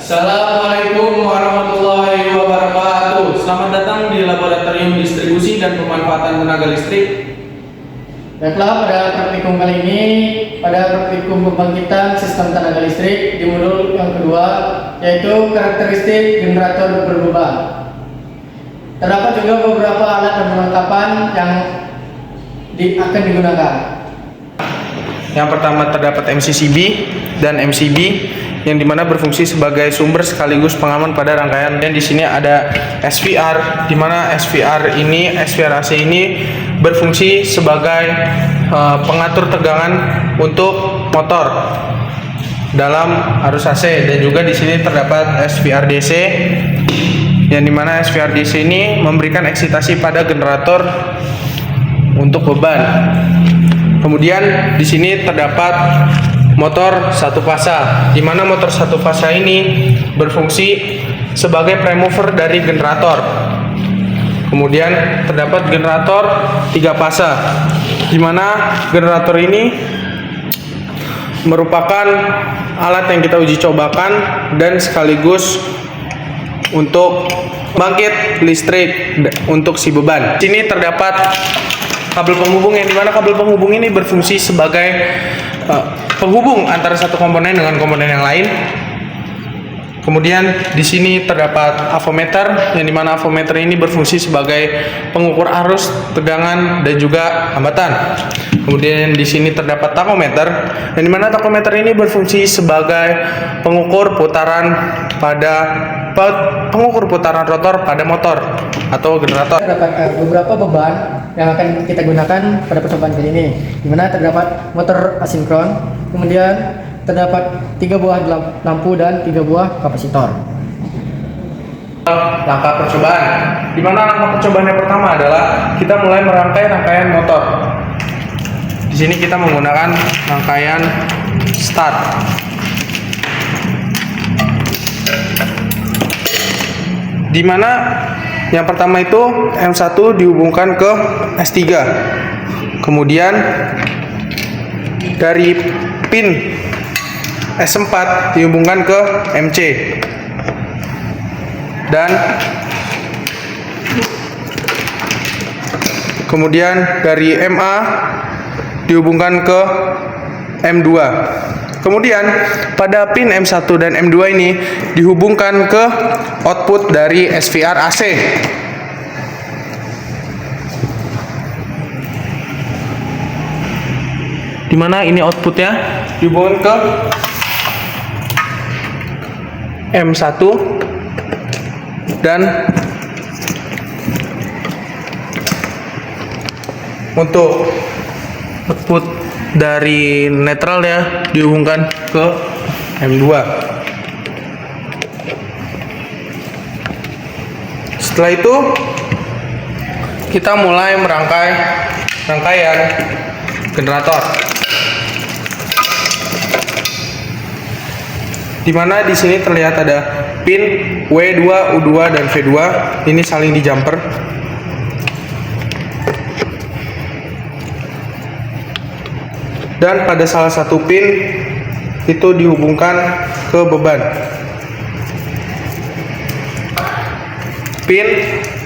Assalamualaikum warahmatullahi wabarakatuh. Selamat datang di Laboratorium Distribusi dan Pemanfaatan Tenaga Listrik. Baiklah, pada praktikum kali ini, pada praktikum pembangkitan sistem tenaga listrik di modul yang kedua, yaitu karakteristik generator berbeban. Terdapat juga beberapa alat dan perlengkapan yang akan digunakan. Yang pertama terdapat MCCB dan MCB yang dimana berfungsi sebagai sumber sekaligus pengaman pada rangkaian. Dan di sini ada SVR, di mana SVR AC ini berfungsi sebagai pengatur tegangan untuk motor dalam arus AC. Dan juga di sini terdapat SVR DC, yang dimana SVR DC ini memberikan eksitasi pada generator untuk beban. Kemudian di sini terdapat motor satu fasa, di mana motor satu fasa ini berfungsi sebagai prime mover dari generator. Kemudian terdapat generator tiga fasa, di mana generator ini merupakan alat yang kita uji cobakan dan sekaligus untuk bangkit listrik untuk si beban. Di sini terdapat kabel penghubung, yang dimana kabel penghubung ini berfungsi sebagai penghubung antara satu komponen dengan komponen yang lain. Kemudian di sini terdapat avometer, yang dimana avometer ini berfungsi sebagai pengukur arus, tegangan, dan juga hambatan. Kemudian di sini terdapat takometer, yang dimana takometer ini berfungsi sebagai pengukur putaran rotor pada motor atau generator. Terdapat beberapa beban yang akan kita gunakan pada percobaan kali ini, di mana terdapat motor asinkron, kemudian terdapat 3 buah lampu dan 3 buah kapasitor. Langkah percobaan, di mana langkah percobaan yang pertama adalah kita mulai merangkai rangkaian motor. Di sini kita menggunakan rangkaian start. Di mana yang pertama itu M1 dihubungkan ke S3. Kemudian dari pin S4 dihubungkan ke MC. Dan kemudian dari MA dihubungkan ke M2. Kemudian pada pin M1 dan M2 ini dihubungkan ke output dari SVR AC. Dimana ini outputnya dihubungkan ke M1 dan untuk output dari netral ya dihubungkan ke M2. Setelah itu kita mulai merangkai rangkaian generator, di mana di sini terlihat ada pin W2, U2 dan V2 ini saling di jumper. Dan pada salah satu pin itu dihubungkan ke beban. Pin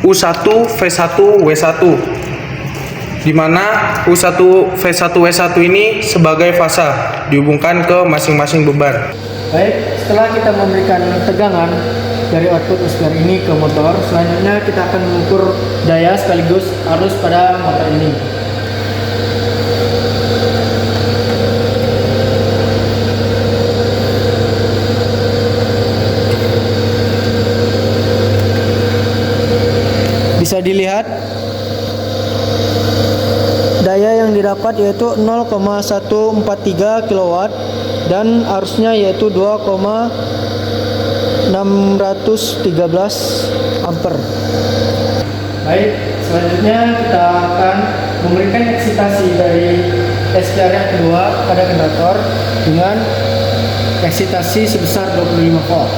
U1, V1, W1, di mana U1, V1, W1 ini sebagai fasa dihubungkan ke masing-masing beban. Baik, setelah kita memberikan tegangan dari output SVR ini ke motor, selanjutnya kita akan mengukur daya sekaligus arus pada motor ini. Bisa dilihat daya yang didapat yaitu 0,143 kW dan arusnya yaitu 2,613 ampere. Baik, selanjutnya kita akan memberikan eksitasi dari SVR yang kedua pada generator dengan eksitasi sebesar 25 volt.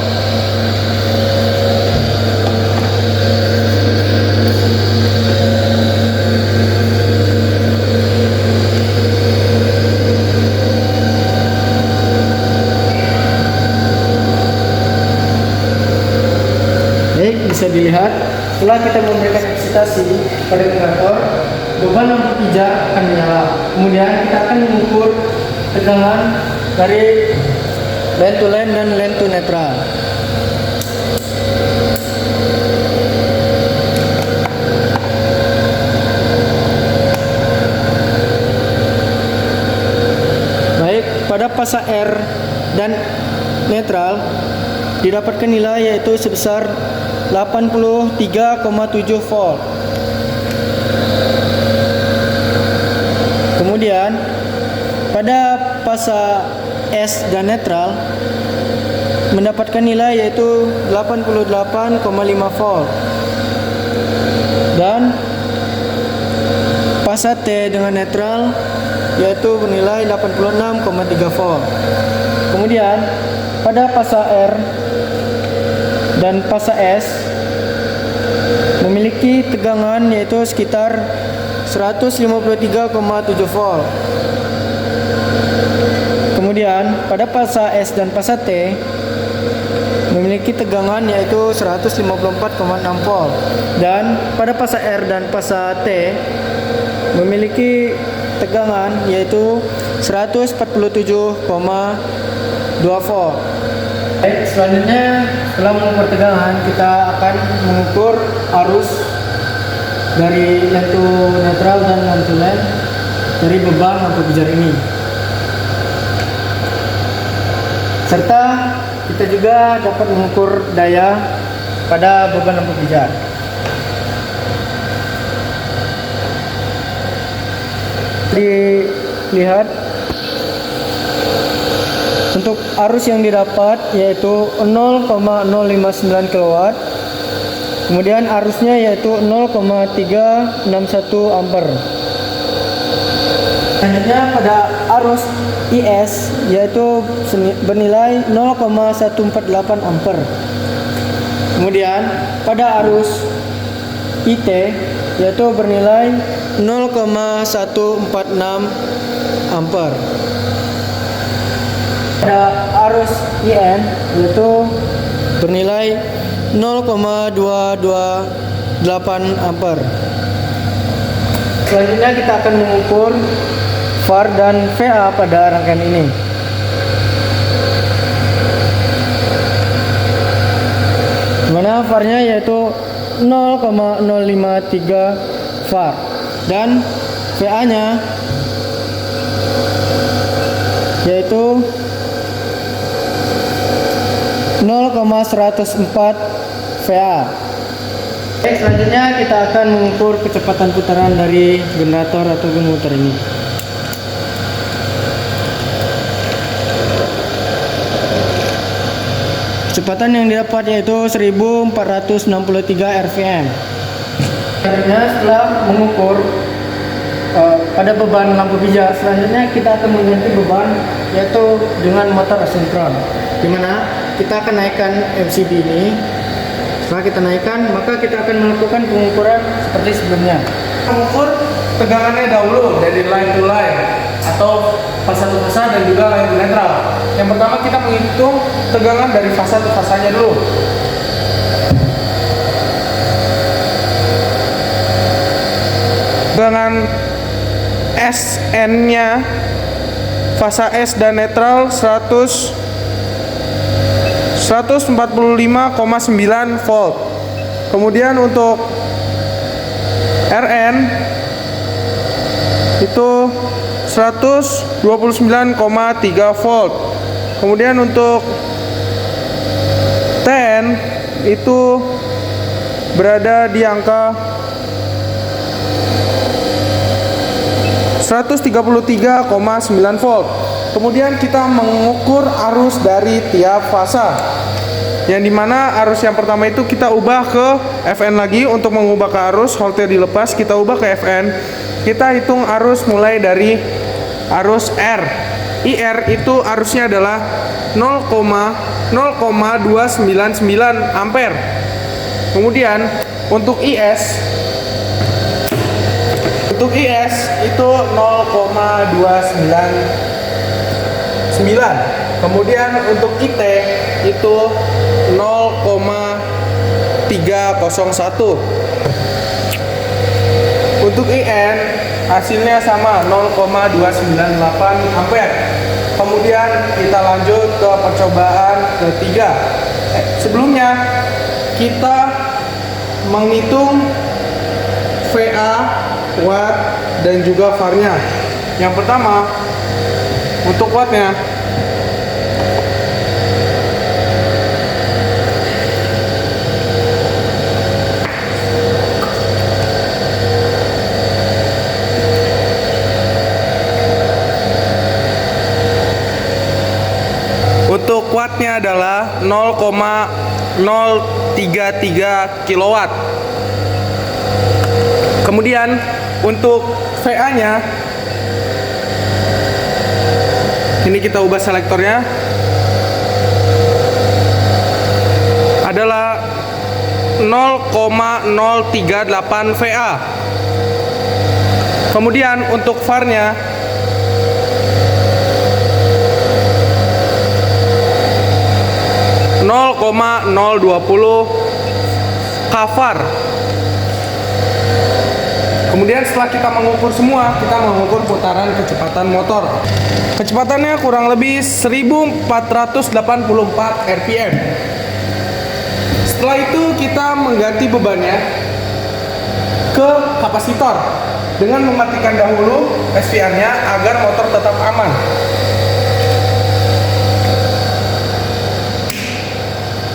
bisa dilihat, setelah kita memberikan eksitasi pada generator, beban lampu pijar akan menyala. Kemudian kita akan mengukur tegangan dari line to line dan line to netral. Baik, pada fasa R dan netral didapatkan nilai yaitu sebesar 83,7 volt. Kemudian pada fasa S dan netral mendapatkan nilai yaitu 88,5 volt. Dan fasa T dengan netral yaitu bernilai 86,3 volt. Kemudian pada fasa R dan fasa S memiliki tegangan yaitu sekitar 153,7 volt. Kemudian pada fasa S dan fasa T memiliki tegangan yaitu 154,6 volt. Dan pada fasa R dan fasa T memiliki tegangan yaitu 147,2 volt. Baik, selanjutnya setelah mengukur tegangan, kita akan mengukur arus dari line to netral dan line to line dari beban lampu pijar ini. Serta kita juga dapat mengukur daya pada beban lampu pijar. Dilihat untuk arus yang didapat yaitu 0,059 kW. Kemudian arusnya yaitu 0,361 ampere. Selanjutnya pada arus IS yaitu bernilai 0,148 ampere. Kemudian pada arus IT yaitu bernilai 0,146 ampere. Pada arus IN yaitu bernilai 0,228 ampere. Selanjutnya kita akan mengukur VAR dan VA pada rangkaian ini. Mana VAR-nya yaitu 0,053 VAR dan VA-nya yaitu 0,104 VA. Oke, selanjutnya kita akan mengukur kecepatan putaran dari generator ataupun motor ini. Kecepatan yang didapat yaitu 1463 rpm. Karena setelah mengukur pada beban lampu pijar, selanjutnya kita akan mengganti beban yaitu dengan motor asinkron, di mana kita akan naikkan MCB ini. Setelah kita naikkan, maka kita akan melakukan pengukuran seperti sebelumnya. Mengukur tegangannya dahulu dari line to line atau fasa to fasa dan juga line to netral. Yang pertama kita menghitung tegangan dari fasa to fasanya dulu. Tegangan SN-nya fasa S dan netral 145,9 volt. Kemudian untuk RN itu 129,3 volt. Kemudian untuk TN itu berada di angka 133,9 volt. Kemudian kita mengukur arus dari tiap fasa, yang dimana arus yang pertama itu kita ubah ke FN lagi. Untuk mengubah ke arus, voltnya dilepas, kita ubah ke FN. Kita hitung arus mulai dari arus R. IR itu arusnya adalah 0,0299 ampere. Kemudian untuk IS itu 0,299. Kemudian untuk IT itu 0,301 Untuk IN hasilnya sama 0,298 ampere. Kemudian kita lanjut ke percobaan ketiga. Sebelumnya kita menghitung VA, watt, dan juga VAR-nya. Yang pertama, untuk wattnya, adalah 0,033 kilowatt. Kemudian untuk VA-nya, ini kita ubah selektornya, adalah 0,038 VA. Kemudian untuk VAR-nya (0,020 kVAR). Kemudian setelah kita mengukur semua, kita mengukur putaran kecepatan motor. Kecepatannya kurang lebih 1484 rpm. Setelah itu kita mengganti bebannya ke kapasitor dengan mematikan dahulu SVR-nya agar motor tetap aman.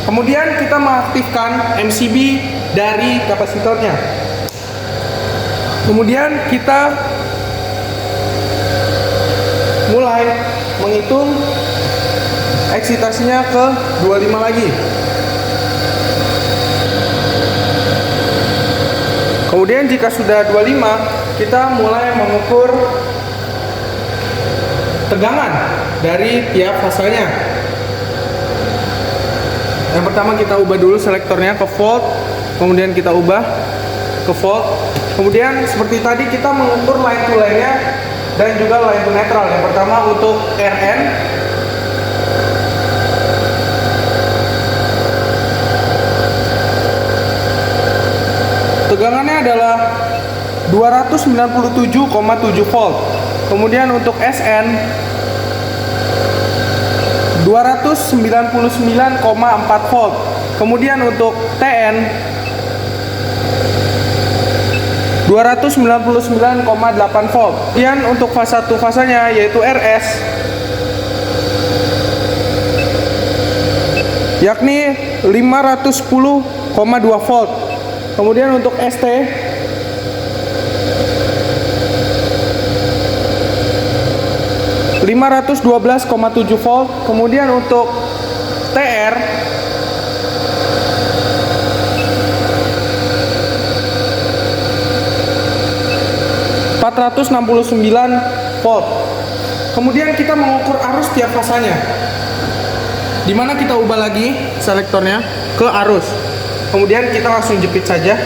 Kemudian kita mengaktifkan MCB dari kapasitornya. Kemudian kita mulai menghitung eksitasinya ke 25 lagi. Kemudian jika sudah 25, kita mulai mengukur tegangan dari tiap fasenya. Yang pertama kita ubah dulu selektornya ke volt, kemudian kita ubah ke volt. Kemudian seperti tadi kita mengukur line to line-nya dan juga line to neutral. Yang pertama untuk RN, tegangannya adalah 297,7 volt. Kemudian untuk SN 299,4 volt. Kemudian untuk TN 299,8 volt. Kemudian untuk fase 1 fasenya yaitu RS yakni 510,2 volt. Kemudian untuk ST 512,7 volt. Kemudian untuk TR 469 volt. Kemudian kita mengukur arus tiap fasanya, dimana kita ubah lagi selektornya ke arus. Kemudian kita langsung jepit saja,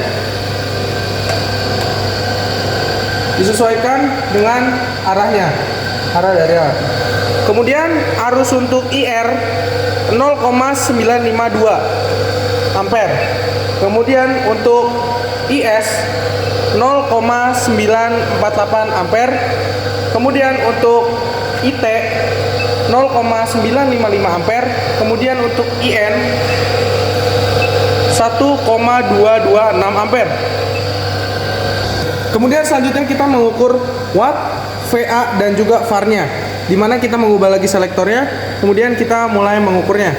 disesuaikan dengan arahnya, arah dari A. Kemudian arus untuk IR 0,952 ampere. Kemudian untuk IS 0,948 ampere. Kemudian untuk IT 0,955 ampere. Kemudian untuk IN 1,226 ampere. Kemudian selanjutnya kita mengukur watt, VA, dan juga VAR-nya, dimana kita mengubah lagi selektornya. Kemudian kita mulai mengukurnya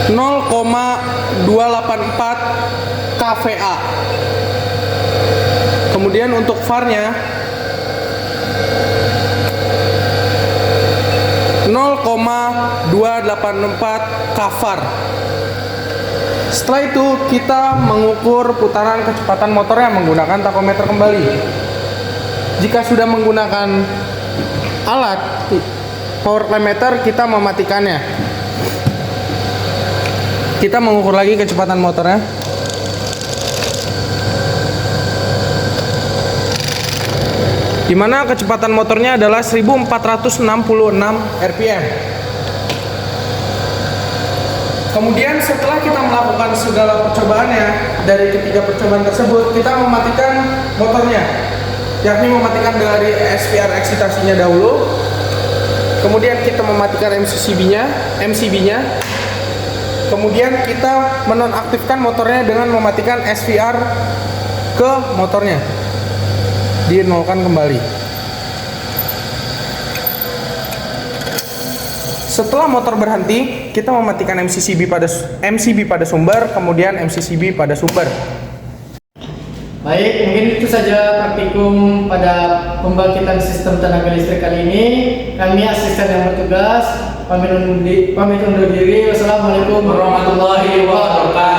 0,284 kVA. Kemudian untuk VAR-nya 0,284 kVAR. Setelah itu kita mengukur putaran kecepatan motornya menggunakan takometer kembali. Jika sudah menggunakan alat power meter, kita mematikannya. Kita mengukur lagi kecepatan motornya. Dimana kecepatan motornya adalah 1466 rpm. Kemudian setelah kita melakukan segala percobaannya, dari ketiga percobaan tersebut kita mematikan motornya, yakni mematikan dari SPR eksitasinya dahulu. Kemudian kita mematikan MCB-nya. Kemudian kita menonaktifkan motornya dengan mematikan SVR ke motornya. Dinolkan kembali. Setelah motor berhenti, kita mematikan MCB pada sumber, kemudian MCCB pada sumber. Baik, mungkin itu saja praktikum pada pembangkitan sistem tenaga listrik kali ini. Kami asisten yang bertugas pamit undur diri. Wassalamualaikum warahmatullahi wabarakatuh.